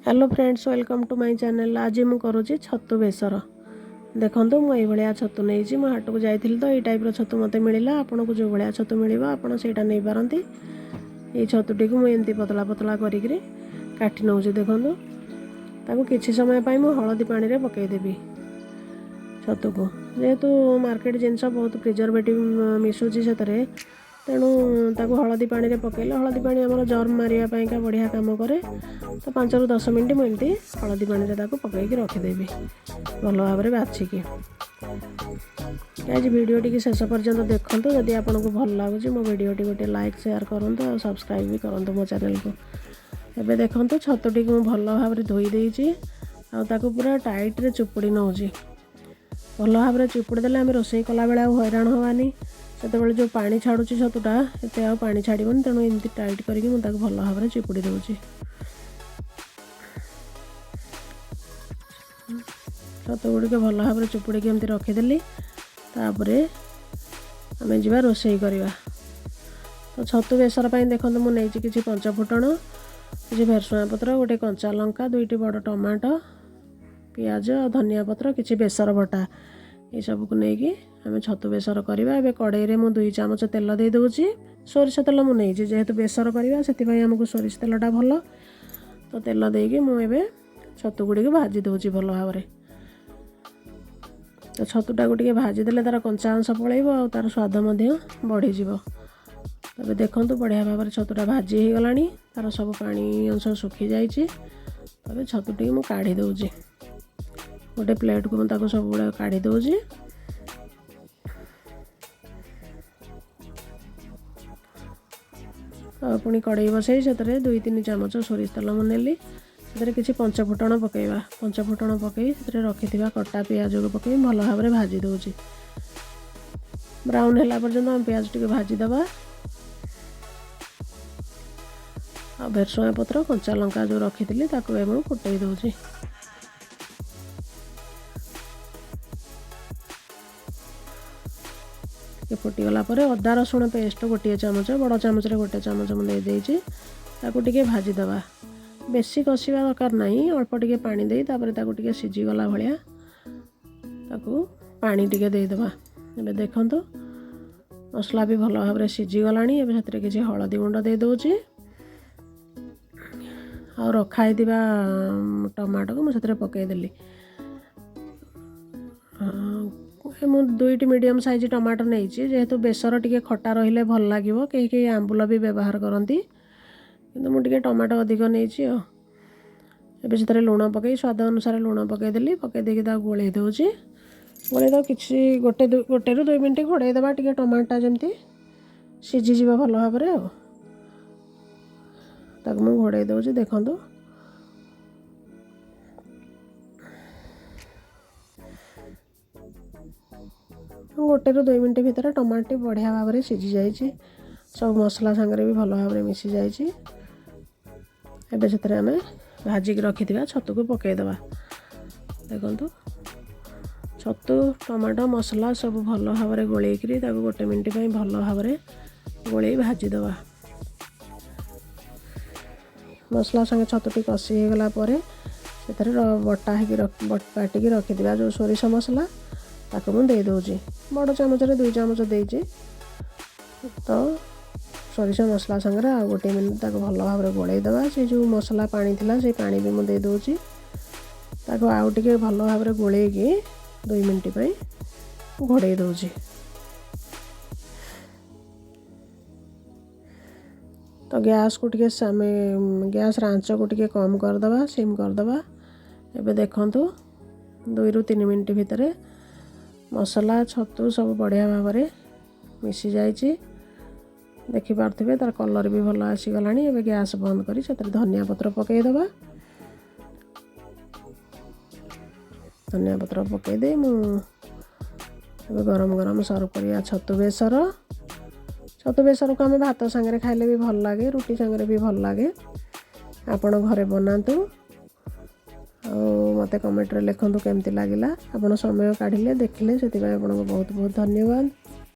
Hello friends, welcome to my channel. आज मु करुँची छतु बेसर। देखो मुझे भाया छतु नहीं हाट को जाइली तो ये टाइप छतु मत मिलला। आपन को जो भाया छतु मिल आपटा नहीं पारती। ये छतुटी को मुझे पतला पतला करी काटी नौ। देखो किसी समय पर मुझे हलदी पानी में पकईदेवी छतु को। जेहेतु मार्केट जिनस बहुत प्रिजर्वेटिव मिसुची से तेणु ताको हलदी पानी में पकईले हलदी पानी आम जर्म मारे का बढ़िया काम करे। तो 5 ରୁ 10 मिनट मुझे हलदी पानी में पकईकी रखिदेवी भल भाव में बाछिकी। आज वीडियो टी शेष पर्यंत देखूँ। जदि आपको भल लगुच मो वीडियो टी गोटे लाइक शेयर करूँ और सब्सक्राइब भी करूँ मो चैनल को। एबे देखो छतुटी को भल भाव में धोई देती आको पूरा टाइट रे चुपुड़ी नौ। भल भाव में चुपुड़ी देले आम रोषे कला बेले हैरान हवानी। से जो पानी छाड़ुची छतुटा एत पानी छाड़बनी। तेणु एमती टाइट करके मुझे भल भाव में चिपुड़ी दूची। छतु गुड़िक भल भाव में चिपुड़ी एमती रखीदेली। तापर आम जा रोषे करवा। तो छतु बेसर पर देखो मुझे किसी पंचफुटण, किसी भेरसुआ पत्र, गोटे कंचा लंका, 2टी बड़ टमाटो, पियाज, धनिया पत्र, किसी बेसर बटा ये सब को लेकिन आम छतु बेसर करवा। ए कड़े में 2 चामच तेल दे दूची। सोरिष तेल मुझे जेहेतु बेसर करवा से आमको सोरिष तेलटा भल। तो तेल देकी मुझे छतु गुड़ी भाजी दूची भल भाव में। तो छतुटा को भाजीदे तार कंचा अंश पलैब और तार स्वाद बढ़ीज। तबे देखो बढ़िया भाव में छतुटा भाजी हो गला। तार सब पानी अंश सुखी जाइए। तबे छतुटी मुझे काढ़ी दूची गोटे प्लेट को मुझे सब गुड़ा काढ़ी दूची। पुणी कड़े बसई से 2-3 चामच सोरिष तेल मुझे से किसी पंचफुटण पकईवा। पंचफुटण पकई से रखि कटा पियाज को पकई भल भाव में भाजी दूची। ब्राउन है पर्यटन आम पियाज टी भाजीदबा। आ भेरसुआ पत्र, कंचा लंका जो रखी थी फुटई दूची। फुटीगला अदा रसुण पेस्ट 1 चामच, बड़ चामच 1 चामच मुझे देती भाजीदबा। बेसी कषा दरकार नहीं, अल्प टे पानी दे टे सीझीगला भाया पानी टे देदबा। ए देखो मसला भी भल भाव में सीझीगला। से किसी हलदी गुंड दे दूची और रखाई टमाटो को मुझे पकईदेली। मु 2टी मीडियम साइज टमाटो नहीं जेहेतु बेसर टी खटा रही भल लगे। कहीं आंबुल भी व्यवहार करती किंतु मुझे टमाटो अधिक नहीं। से लुण पकई स्वाद अनुसार लुण पकईदेली। पकईदेकी गोले दूची। गोले किसी 1 ରୁ 2 मिनट घोड़ेदेवा टे टमाटा जमी सीझीज भल भाव में। मुझे घोड़े दूची। देखो 1 ରୁ 2 मिनट भितर टमाटी बढ़िया भाव में सीझी जाइए। सब मसला सांगे भी भल भाव में मिसी जाइए। एबे से आम भाजिक रखि छतु को पकईदेवा। देखो छतु टमाटो मसला सब भल भाव में गोलेक 1 मिनट भल भाव में गोले भाजीदबा। मसला संगे छतुटी कषि होगला से बटा बाटिकी रखिदा जो सोरिष मसला ताको मुझे दे दूची। बड़ चामच 2 चामच देती। तो सोरिष मसला संगे आ 1 मिनट भल भाव में गोलेदेवा। से जो मसला पानी थिला से पानी भी मुझे दे दूची। आउ टे भल भाव में गोलेकी 2 मिनट घोड़े दूची। तो गैस को गैस आंच को कम करदे, सिम करदे। एबे देखो 2 ରୁ 3 मिनट भितर मसला छतु सब बढ़िया भाव में मिसी जाइए। देखिपे तार कलर भी भल आसीगला। एबे गैस बंद करी से धनिया पत्र पकईदेवा। धनिया पत्र पकईदे मुझे गरम गरम सर्व करिया छतु बेसर। छतु बेसर को आम भात सांगे खाइले भी भल लगे, रुटी सांगे भी भल लगे। आपण घरे बनातु मते कमेंट रे लिखंतु केमती लागिला। आपण समय काढ़िले देखिले से बहुत बहुत धन्यवाद।